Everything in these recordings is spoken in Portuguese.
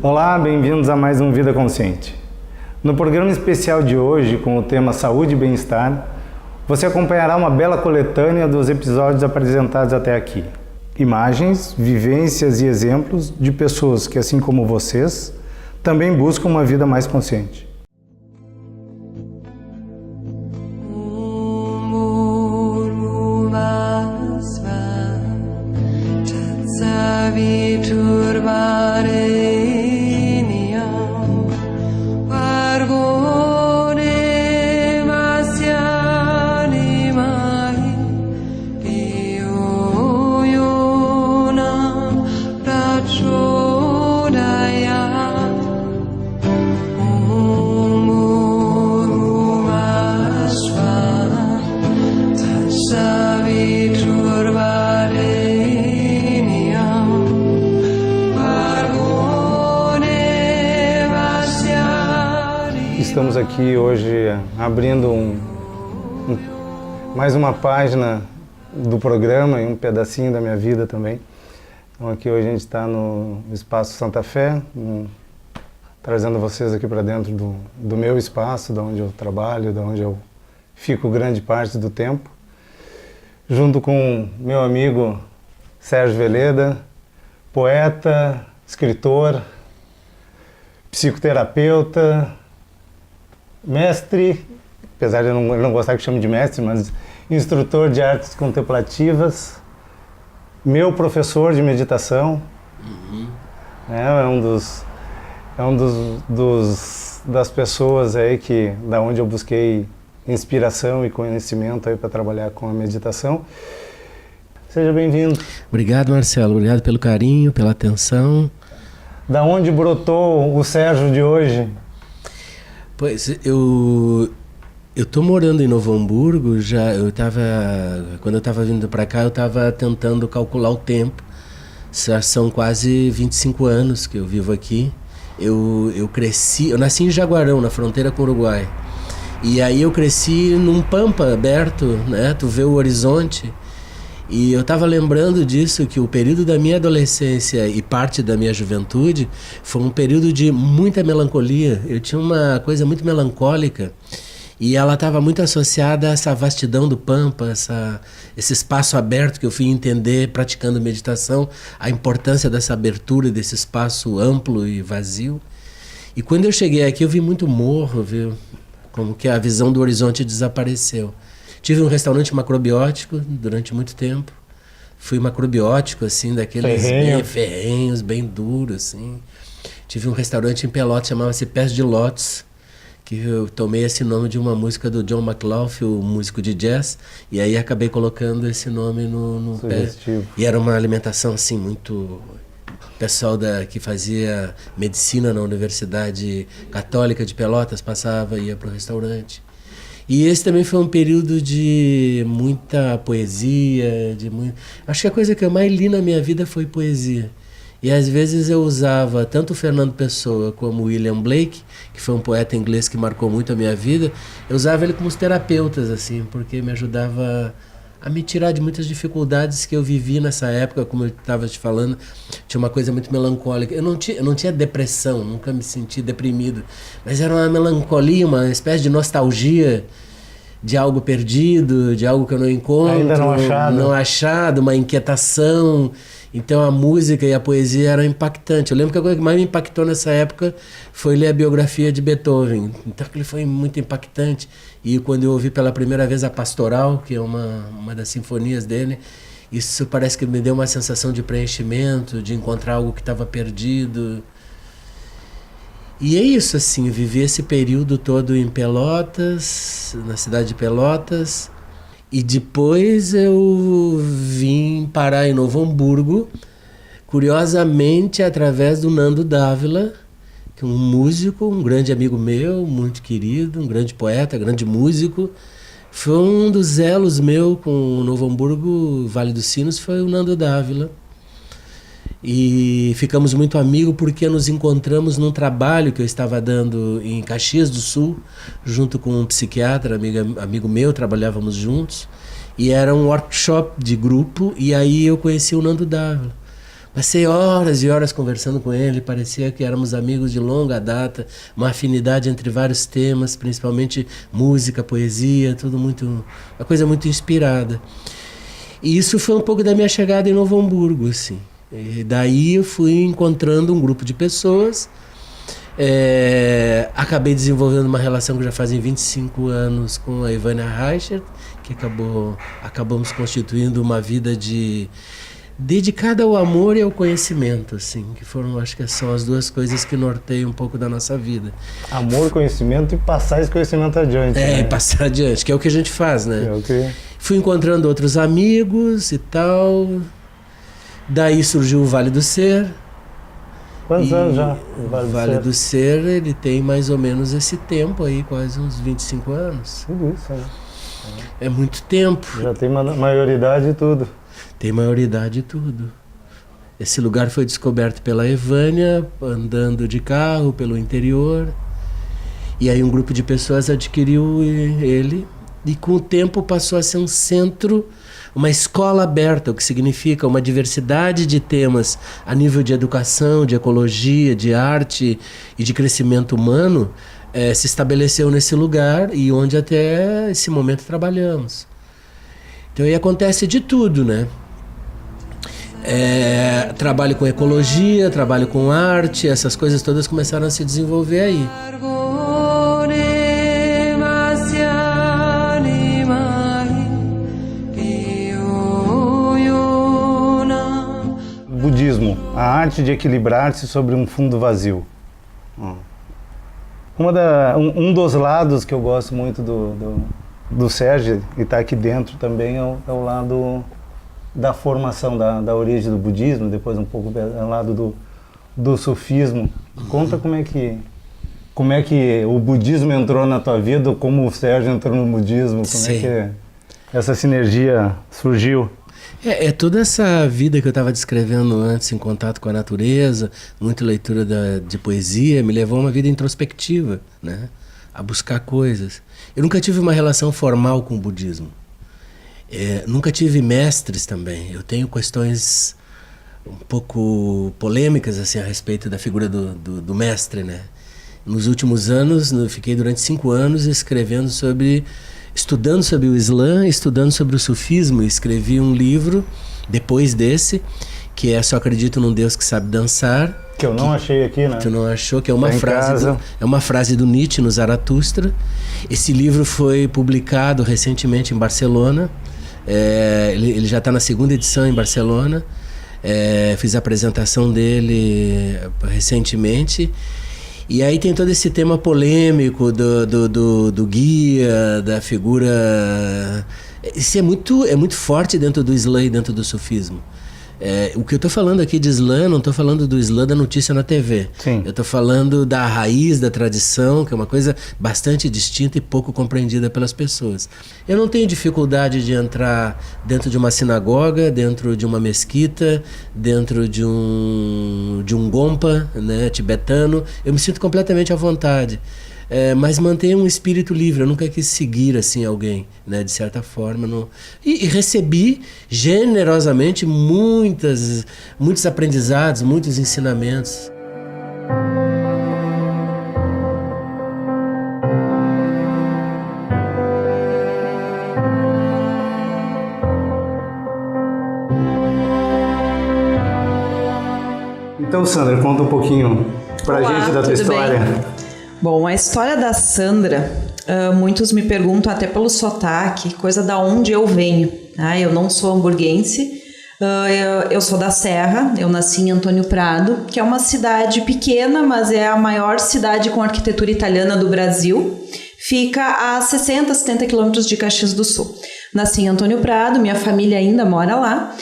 Olá, bem-vindos a mais um Vida Consciente. No programa especial de hoje, com o tema Saúde e Bem-Estar, você acompanhará uma bela coletânea dos episódios apresentados até aqui. Imagens, vivências e exemplos de pessoas que, assim como vocês, também buscam uma vida mais consciente. Estamos aqui hoje abrindo mais uma página do programa e um pedacinho da minha vida também. Então aqui hoje a gente está no Espaço Santa Fé, trazendo vocês aqui para dentro do meu espaço, da onde eu trabalho, da onde eu fico grande parte do tempo, junto com meu amigo Sérgio Veleda, poeta, escritor, psicoterapeuta, mestre, apesar de eu não gostar que chame de mestre, mas instrutor de artes contemplativas, meu professor de meditação, é um das pessoas aí da onde eu busquei inspiração e conhecimento aí para trabalhar com a meditação. Seja bem-vindo. Obrigado, Marcelo. Obrigado pelo carinho, pela atenção. Da onde brotou o Sérgio de hoje? Pois, eu tô morando em Novo Hamburgo, quando eu estava vindo para cá, eu estava tentando calcular o tempo. Já são quase 25 anos que eu vivo aqui. Eu nasci em Jaguarão, na fronteira com o Uruguai. E aí eu cresci num pampa aberto, né? Tu vê o horizonte. E eu estava lembrando disso, que o período da minha adolescência e parte da minha juventude foi um período de muita melancolia. Eu tinha uma coisa muito melancólica e ela estava muito associada a essa vastidão do pampa, esse espaço aberto que eu fui entender praticando meditação, a importância dessa abertura, desse espaço amplo e vazio. E quando eu cheguei aqui eu vi muito morro, viu? Como que a visão do horizonte desapareceu. Tive um restaurante macrobiótico durante muito tempo. Fui macrobiótico, assim, daqueles bem ferrenhos, bem duros, assim. Tive um restaurante em Pelotas, chamava-se Pés de Lótus, que eu tomei esse nome de uma música do John McLaughlin, o músico de jazz, e aí acabei colocando esse nome no pé. E era uma alimentação, assim, muito... O pessoal que fazia medicina na Universidade Católica de Pelotas ia para o restaurante. E esse também foi um período de muita poesia, acho que a coisa que eu mais li na minha vida foi poesia. E às vezes eu usava tanto o Fernando Pessoa como o William Blake, que foi um poeta inglês que marcou muito a minha vida, eu usava ele como os terapeutas, assim, porque me ajudava a me tirar de muitas dificuldades que eu vivi nessa época, como eu estava te falando, tinha uma coisa muito melancólica. Eu não tinha depressão, nunca me senti deprimido, mas era uma melancolia, uma espécie de nostalgia de algo perdido, de algo que eu não encontro, ainda não achado, uma inquietação. Então a música e a poesia eram impactantes. Eu lembro que a coisa que mais me impactou nessa época foi ler a biografia de Beethoven. Então ele foi muito impactante. E quando eu ouvi pela primeira vez a Pastoral, que é uma das sinfonias dele, isso parece que me deu uma sensação de preenchimento, de encontrar algo que estava perdido. E é isso, assim, eu vivi esse período todo em Pelotas, na cidade de Pelotas. E depois eu vim parar em Novo Hamburgo, curiosamente através do Nando Dávila, que é um músico, um grande amigo meu, muito querido, um grande poeta, grande músico. Foi um dos elos meu com o Novo Hamburgo, Vale dos Sinos, foi o Nando Dávila. E ficamos muito amigos porque nos encontramos num trabalho que eu estava dando em Caxias do Sul, junto com um psiquiatra, amigo meu, trabalhávamos juntos. E era um workshop de grupo, e aí eu conheci o Nando Dávila. Passei horas e horas conversando com ele, parecia que éramos amigos de longa data, uma afinidade entre vários temas, principalmente música, poesia, tudo muito, uma coisa muito inspirada. E isso foi um pouco da minha chegada em Novo Hamburgo, assim. E daí eu fui encontrando um grupo de pessoas, acabei desenvolvendo uma relação que já fazem 25 anos com a Ivânia Reichert, que acabamos constituindo uma vida dedicada ao amor e ao conhecimento, assim, que foram, acho que são as duas coisas que norteiam um pouco da nossa vida. Amor, conhecimento e passar esse conhecimento adiante. E passar adiante, que é o que a gente faz, né? Fui encontrando outros amigos e tal, daí surgiu o Vale do Ser. Quantos anos já? O Vale do Ser, ele tem mais ou menos esse tempo aí, quase uns 25 anos. Tudo isso, né? É muito tempo. Já tem maioridade e tudo. Tem maioridade e tudo. Esse lugar foi descoberto pela Ivânia, andando de carro pelo interior. E aí um grupo de pessoas adquiriu ele. E com o tempo passou a ser um centro, uma escola aberta, o que significa uma diversidade de temas a nível de educação, de ecologia, de arte e de crescimento humano, se estabeleceu nesse lugar e onde até esse momento trabalhamos. Então aí acontece de tudo, né? Trabalho com ecologia, trabalho com arte, essas coisas todas começaram a se desenvolver aí. Budismo, a arte de equilibrar-se sobre um fundo vazio. Um dos lados que eu gosto muito do Sérgio, e está aqui dentro também, é o lado da formação, da origem do budismo, depois um pouco do lado do sufismo. Conta como é que o budismo entrou na tua vida, como o Sérgio entrou no budismo, como é que essa sinergia surgiu? Toda essa vida que eu estava descrevendo antes, em contato com a natureza, muita leitura de poesia, me levou a uma vida introspectiva, né? A buscar coisas. Eu nunca tive uma relação formal com o budismo. Nunca tive mestres também. Eu tenho questões um pouco polêmicas assim, a respeito da figura do mestre, né? Nos últimos anos, eu fiquei durante 5 anos estudando sobre o Islã, estudando sobre o sufismo. Escrevi um livro, depois desse, que é Só Acredito num Deus que Sabe Dançar. Que eu não achei aqui, né? Tu não achou? Que é uma frase do Nietzsche no Zaratustra. Esse livro foi publicado recentemente em Barcelona. Ele já está na 2ª edição em Barcelona. Fiz a apresentação dele recentemente. E aí tem todo esse tema polêmico do guia, da figura. Isso é muito forte dentro do Islã e dentro do sufismo. O que eu estou falando aqui de Islã, não estou falando do Islã da notícia na TV. Sim. Eu estou falando da raiz da tradição, que é uma coisa bastante distinta e pouco compreendida pelas pessoas. Eu não tenho dificuldade de entrar dentro de uma sinagoga, dentro de uma mesquita, dentro de um gompa, né, tibetano. Eu me sinto completamente à vontade. Mas mantenho um espírito livre. Eu nunca quis seguir assim alguém, né, de certa forma. E recebi generosamente muitos aprendizados, muitos ensinamentos. Então, Sandra, conta um pouquinho pra gente da tua história. Bem? Bom, a história da Sandra, muitos me perguntam até pelo sotaque, coisa da onde eu venho. Eu não sou hamburguense, eu sou da Serra, eu nasci em Antônio Prado, que é uma cidade pequena, mas é a maior cidade com arquitetura italiana do Brasil. Fica a 60, 70 quilômetros de Caxias do Sul. Nasci em Antônio Prado, minha família ainda mora lá.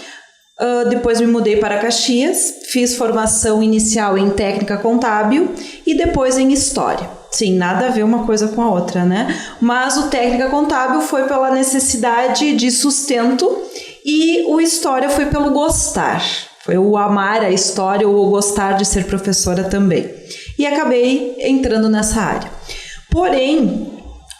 Depois me mudei para Caxias, fiz formação inicial em técnica contábil e depois em história. Sim, nada a ver uma coisa com a outra, né? Mas o técnica contábil foi pela necessidade de sustento e o história foi pelo gostar. Foi o amar a história ou o gostar de ser professora também. E acabei entrando nessa área. Porém,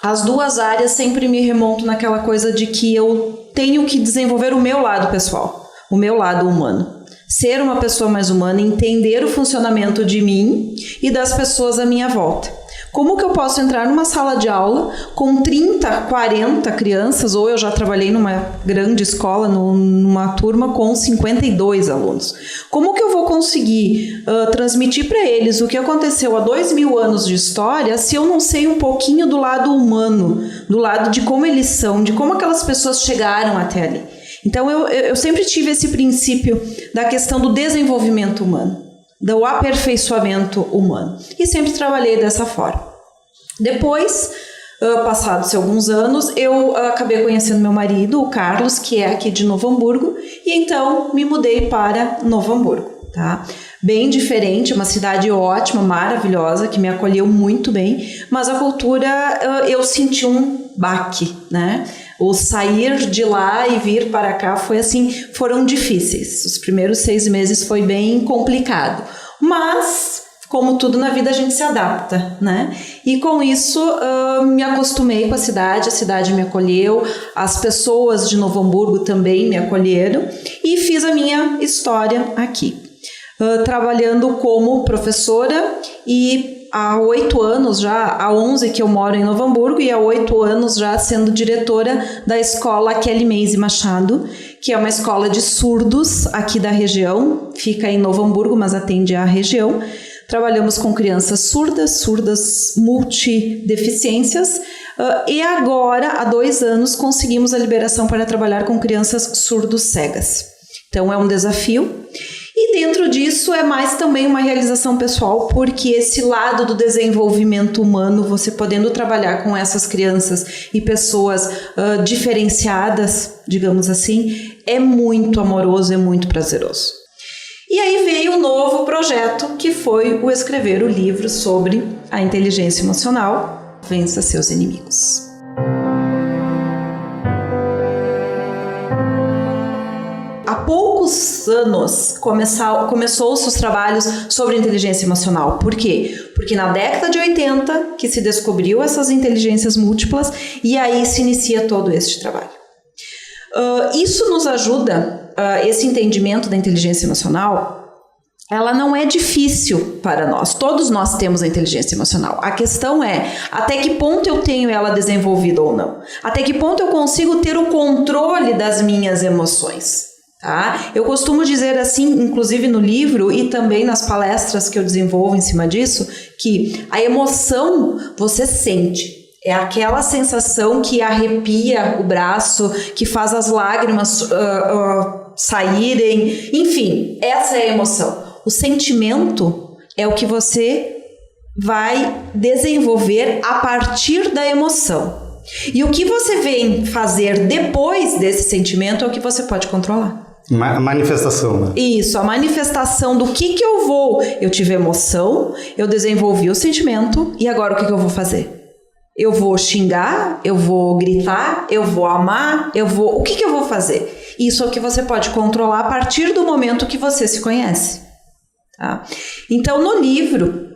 as duas áreas sempre me remontam naquela coisa de que eu tenho que desenvolver o meu lado pessoal. O meu lado humano. ser uma pessoa mais humana, entender o funcionamento de mim e das pessoas à minha volta. Como que eu posso entrar numa sala de aula com 30, 40 crianças, ou eu já trabalhei numa grande escola, numa turma com 52 alunos. Como que eu vou conseguir transmitir para eles o que aconteceu há 2000 anos de história se eu não sei um pouquinho do lado humano, do lado de como eles são, de como aquelas pessoas chegaram até ali? Então eu sempre tive esse princípio da questão do desenvolvimento humano, do aperfeiçoamento humano. E sempre trabalhei dessa forma. Depois, passados alguns anos, eu acabei conhecendo meu marido, o Carlos, que é aqui de Novo Hamburgo, e então me mudei para Novo Hamburgo, tá? Bem diferente, uma cidade ótima, maravilhosa, que me acolheu muito bem, mas a cultura, eu senti um baque, né? O sair de lá e vir para cá foi assim, foram difíceis. Os primeiros 6 meses foi bem complicado. Mas, como tudo na vida, a gente se adapta, né? E com isso, me acostumei com a cidade me acolheu, as pessoas de Novo Hamburgo também me acolheram e fiz a minha história aqui. Trabalhando como professora e há 8 anos já, há 11 que eu moro em Novo Hamburgo e há 8 anos já sendo diretora da escola Kelly Maze Machado, que é uma escola de surdos aqui da região, fica em Novo Hamburgo, mas atende à região. Trabalhamos com crianças surdas multideficiências e agora, há 2 anos, conseguimos a liberação para trabalhar com crianças surdos cegas. Então é um desafio. E dentro disso é mais também uma realização pessoal, porque esse lado do desenvolvimento humano, você podendo trabalhar com essas crianças e pessoas diferenciadas, digamos assim, é muito amoroso, é muito prazeroso. E aí veio um novo projeto, que foi o escrever o livro sobre a inteligência emocional, Vença Seus Inimigos. Há poucos anos começou-se os trabalhos sobre inteligência emocional. Por quê? Porque na década de 80 que se descobriu essas inteligências múltiplas e aí se inicia todo este trabalho. Isso nos ajuda, esse entendimento da inteligência emocional, ela não é difícil para nós. Todos nós temos a inteligência emocional. A questão é até que ponto eu tenho ela desenvolvida ou não. Até que ponto eu consigo ter o controle das minhas emoções. Tá? Eu costumo dizer assim, inclusive no livro e também nas palestras que eu desenvolvo em cima disso, que a emoção você sente. É aquela sensação que arrepia o braço, que faz as lágrimas saírem. Enfim, essa é a emoção. O sentimento é o que você vai desenvolver a partir da emoção. E o que você vem fazer depois desse sentimento é o que você pode controlar. A manifestação, né? Isso, a manifestação do que eu vou. Eu tive emoção, eu desenvolvi o sentimento e agora o que eu vou fazer? Eu vou xingar, eu vou gritar, eu vou amar, o que eu vou fazer? Isso é o que você pode controlar a partir do momento que você se conhece. Tá? Então, no livro,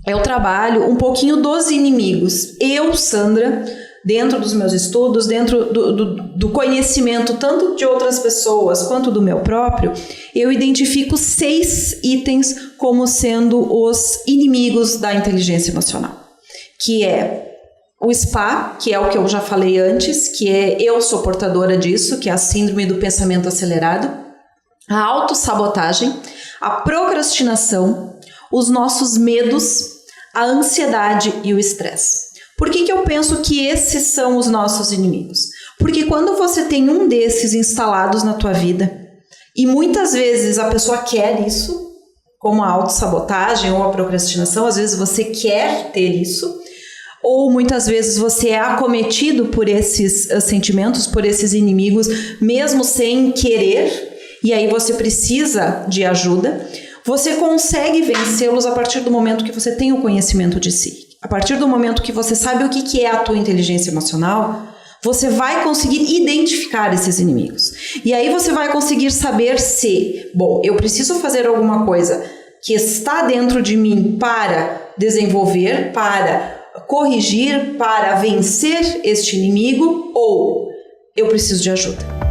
eu trabalho um pouquinho dos inimigos. Eu, Sandra, dentro dos meus estudos, dentro do conhecimento tanto de outras pessoas quanto do meu próprio, eu identifico 6 itens como sendo os inimigos da inteligência emocional. Que é o SPA, que é o que eu já falei antes, que é eu sou portadora disso, que é a síndrome do pensamento acelerado, a autossabotagem, a procrastinação, os nossos medos, a ansiedade e o estresse. Por que eu penso que esses são os nossos inimigos? Porque quando você tem um desses instalados na tua vida, e muitas vezes a pessoa quer isso, como a autossabotagem ou a procrastinação, às vezes você quer ter isso, ou muitas vezes você é acometido por esses sentimentos, por esses inimigos, mesmo sem querer, e aí você precisa de ajuda, você consegue vencê-los a partir do momento que você tem o conhecimento de si. A partir do momento que você sabe o que é a tua inteligência emocional, você vai conseguir identificar esses inimigos. E aí você vai conseguir saber se, bom, eu preciso fazer alguma coisa que está dentro de mim para desenvolver, para corrigir, para vencer este inimigo, ou eu preciso de ajuda.